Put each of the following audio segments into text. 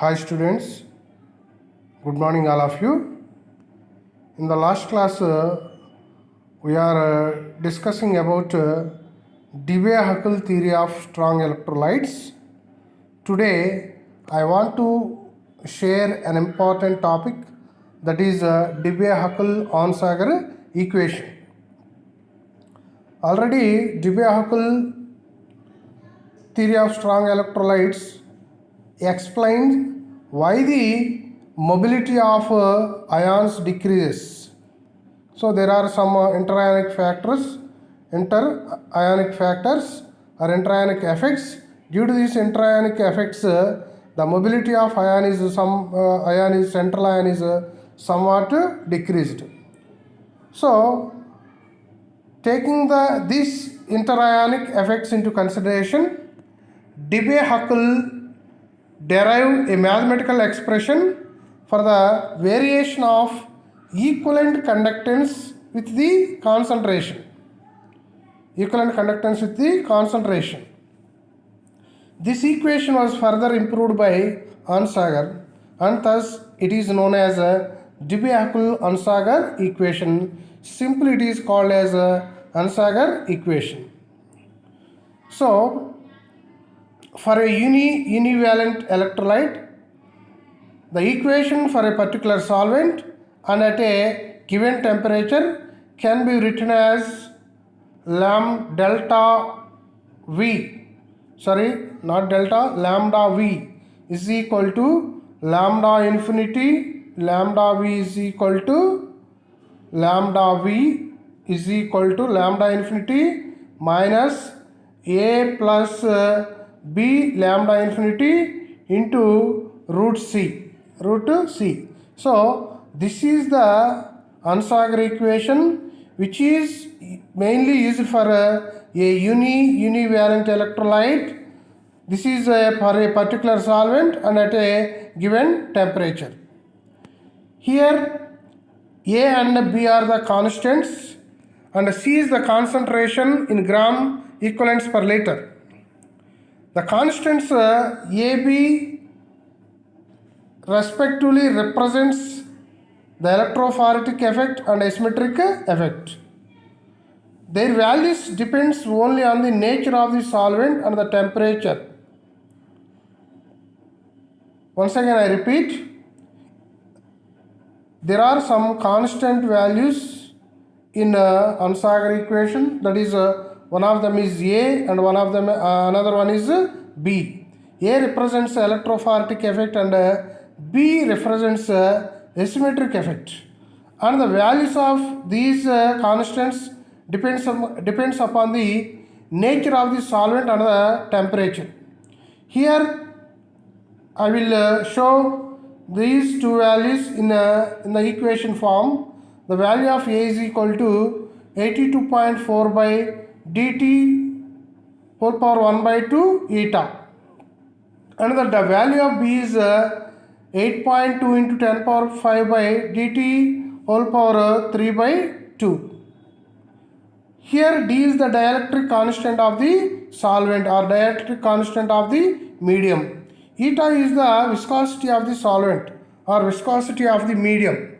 Hi students, good morning all of you. In the last class, we are discussing about Debye-Huckel theory of strong electrolytes. Today, I want to share an important topic, that is Debye-Huckel-Onsager equation. Already, Debye-Huckel theory of strong electrolytes explains why the mobility of ions decreases. So there are some interionic factors or interionic effects. Due to these interionic effects, the mobility of central ion is somewhat decreased. So taking these interionic effects into consideration, Debye-Huckel derive a mathematical expression for the variation of equivalent conductance with the concentration. This equation was further improved by Onsager, and thus it is known as a Debye-Huckel-Onsager equation. Simply it is called as a Onsager equation. So for a univalent electrolyte, the equation for a particular solvent and at a given temperature can be written as lambda V is equal to lambda infinity, lambda V is equal to lambda infinity minus A plus B lambda infinity into root C. So this is the Onsager equation, which is mainly used for a univalent electrolyte. This is for a particular solvent and at a given temperature. Here A and B are the constants and C is the concentration in gram equivalents per liter. The constants AB respectively represents the electrophoretic effect and asymmetric effect. Their values depends only on the nature of the solvent and the temperature. Once again I repeat, there are some constant values in Onsager equation, that is one of them is A and another one is B. A represents electrophoretic effect and B represents asymmetric effect, and the values of these constants depends upon the nature of the solvent and the temperature. Here I will show these two values in the equation form. The value of A is equal to 82.4 by dt whole power 1 by 2 eta, and the value of B is 8.2 into 10 power 5 by dt whole power 3 by 2. Here D is the dielectric constant of the solvent or dielectric constant of the medium. Eta is the viscosity of the solvent or viscosity of the medium.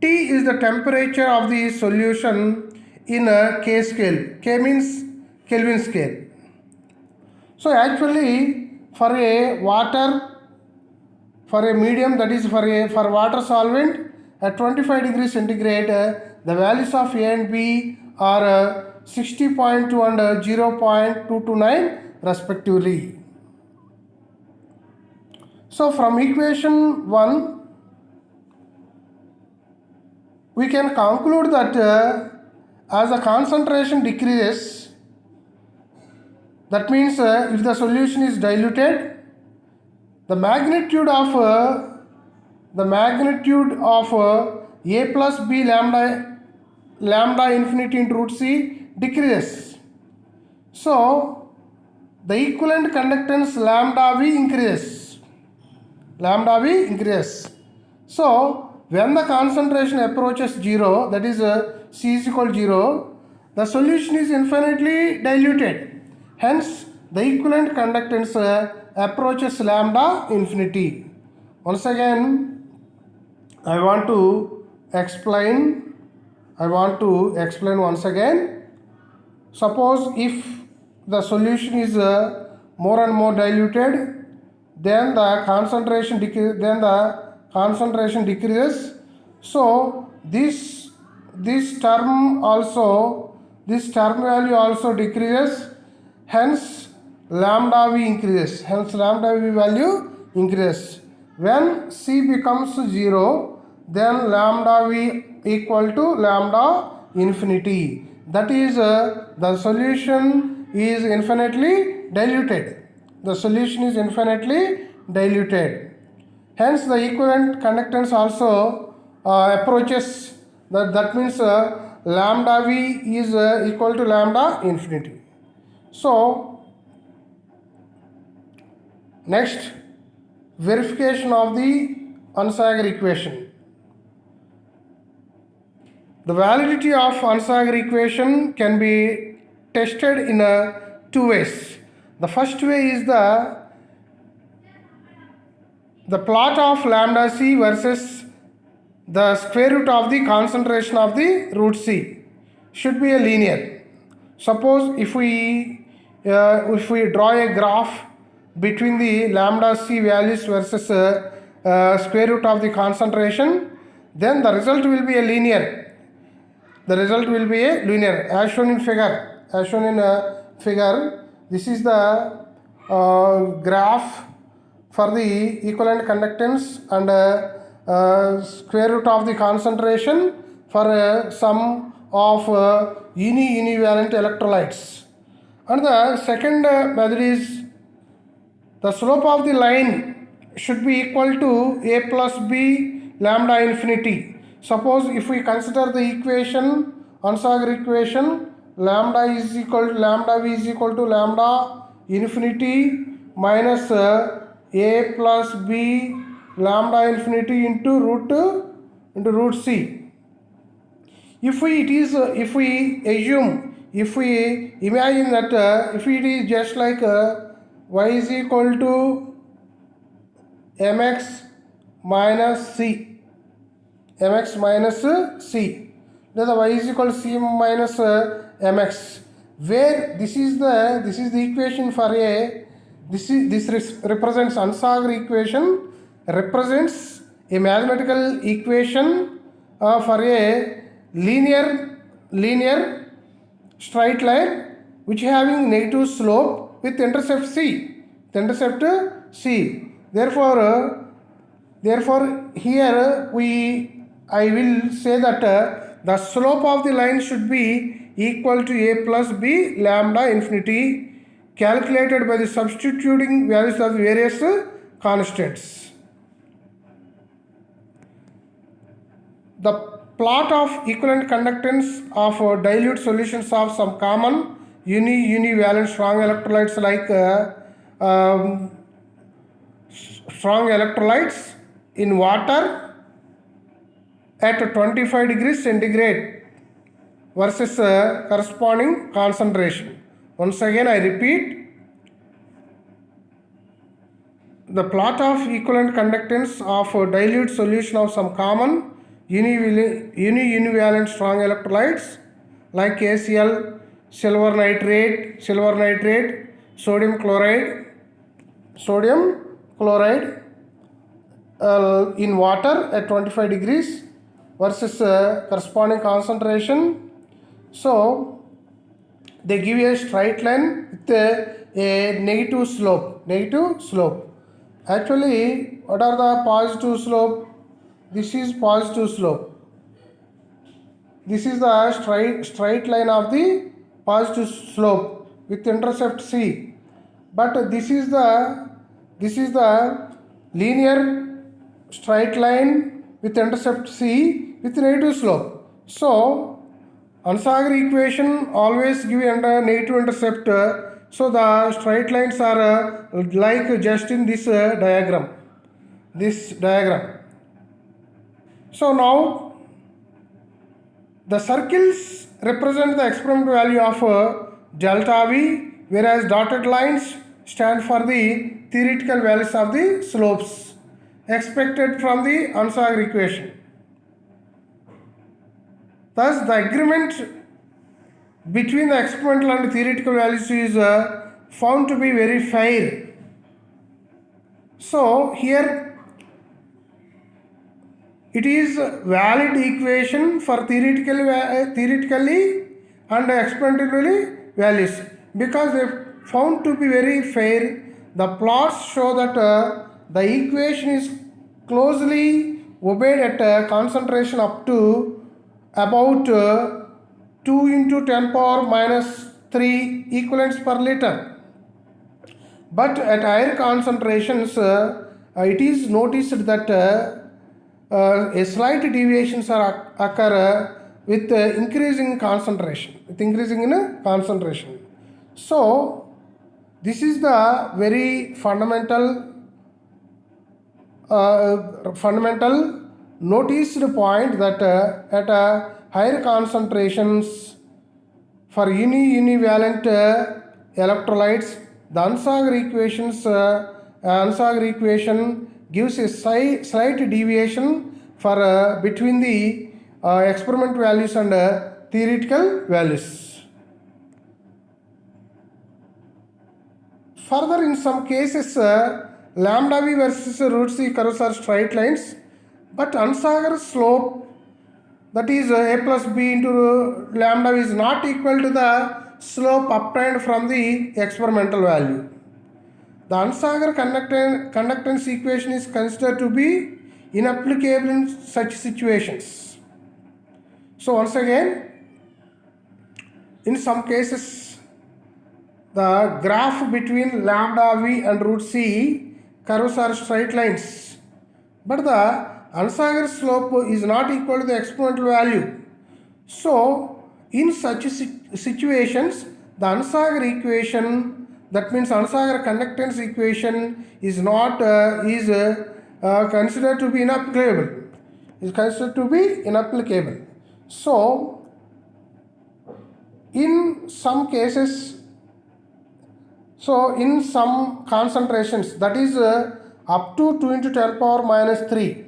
T is the temperature of the solution in a K scale. K means Kelvin scale. So actually for a medium, that is for water solvent at 25 degrees centigrade, the values of A and B are 60.2 and 0.229 respectively. So from equation 1 we can conclude that as the concentration decreases, that means if the solution is diluted, the magnitude of A plus B lambda infinity into root C decreases. So the equivalent conductance lambda V increases. So when the concentration approaches 0, that is C is equal to 0, the solution is infinitely diluted. Hence the equivalent conductance approaches lambda infinity. Once again, I want to explain once again. Suppose if the solution is more and more diluted, then the concentration decreases. So this term value also decreases. Hence lambda v increases. Hence lambda v value increases. When c becomes 0, then lambda v equal to lambda infinity. That is, the solution is infinitely diluted. The solution is infinitely diluted. Hence, the equivalent conductance also approaches. That means lambda v is equal to lambda infinity. So, next, verification of the Onsager equation. The validity of Onsager equation can be tested in two ways. The first way is the plot of lambda c versus the square root of the concentration of the root c should be a linear. Suppose if we draw a graph between the lambda c values versus square root of the concentration, then the result will be a linear. As shown in figure. This is the graph for the equivalent conductance and square root of the concentration for sum of univalent electrolytes. And the second method is the slope of the line should be equal to a plus b lambda infinity. Suppose if we consider the equation, Onsager equation, lambda v is equal to lambda infinity minus a plus b lambda infinity into root c. If we imagine that if it is just like y is equal to mx minus c, then the y is equal to c minus mx, where this is the equation for this represents Onsager equation, represents a mathematical equation for a linear straight line which having negative slope with intercept c. Therefore here I will say that the slope of the line should be equal to a plus b lambda infinity, calculated by the substituting values of various constants. The plot of equivalent conductance of dilute solutions of some common univalent strong electrolytes like strong electrolytes in water at 25 degrees centigrade versus corresponding concentration. Once again I repeat, the plot of equivalent conductance of a dilute solution of some common univalent strong electrolytes like KCl, silver nitrate, sodium chloride in water at 25 degrees versus corresponding concentration. So they give a straight line with a negative slope. Actually, what are the positive slope? This is positive slope. This is the straight line of the positive slope with intercept c. But this is the linear straight line with intercept c with negative slope. So Onsager equation always give under negative intercept. So the straight lines are like just in this diagram. So now the circles represent the experimental value of delta v, whereas dotted lines stand for the theoretical values of the slopes. expected from the Onsager equation. Thus, the agreement between the experimental and theoretical values is found to be very fair. So, here it is valid equation for theoretically and experimentally values because they found to be very fair. The plots show that the equation is closely obeyed at a concentration up to about 2 into 10 power minus 3 equivalents per liter. But at higher concentrations, it is noticed that a slight deviations occur with increasing concentration. So, this is the very fundamental noticed point that at higher concentrations for univalent electrolytes, the Onsager equation gives a slight deviation for between the experiment values and theoretical values. Further, in some cases, lambda v versus root c curves are straight lines, but Onsager slope, that is a plus b into lambda, is not equal to the slope obtained from the experimental value. The Onsager conductance equation is considered to be inapplicable in such situations. So once again, in some cases, the graph between lambda v and root c curves are straight lines, but the Onsager slope is not equal to the experimental value. So in such situations, the Onsager equation, that means Onsager conductance equation, is not considered to be inapplicable. So in some cases, in some concentrations, that is up to 2 into 10 power minus 3.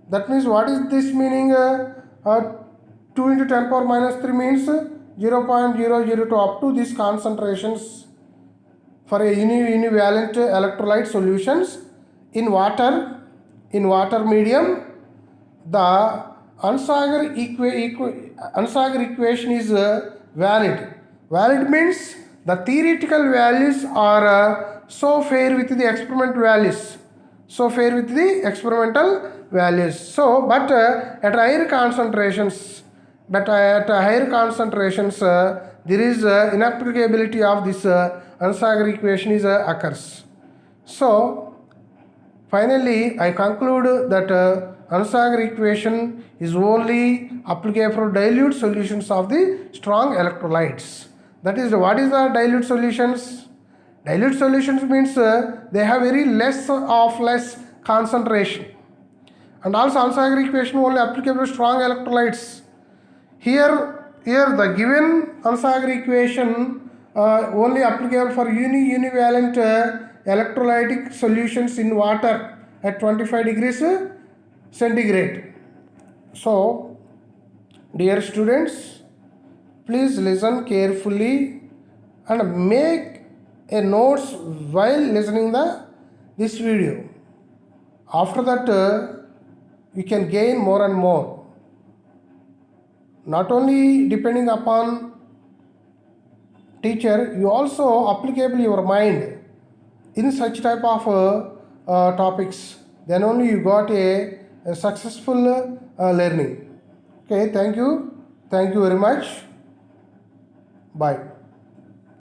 That means what is this meaning? 2 into 10 power minus 3 means 0.002 up to these concentrations for a univalent electrolyte solutions in water medium. The Onsager equation is valid. Valid means the theoretical values are so fair with the experimental values. So, but at higher concentrations, there is inapplicability of this Onsager equation occurs. So, finally, I conclude that Onsager equation is only applicable for dilute solutions of the strong electrolytes. That is, what is the dilute solutions? Dilute solutions means they have very less concentration. And also Onsager equation only applicable to strong electrolytes. Here the given Onsager equation only applicable for univalent electrolytic solutions in water at 25 degrees centigrade. So, dear students, please listen carefully and make a notes while listening this video. After that, you can gain more and more. Not only depending upon teacher, you also applicable your mind in such type of topics. Then only you got a successful learning. Okay, thank you very much. Bye.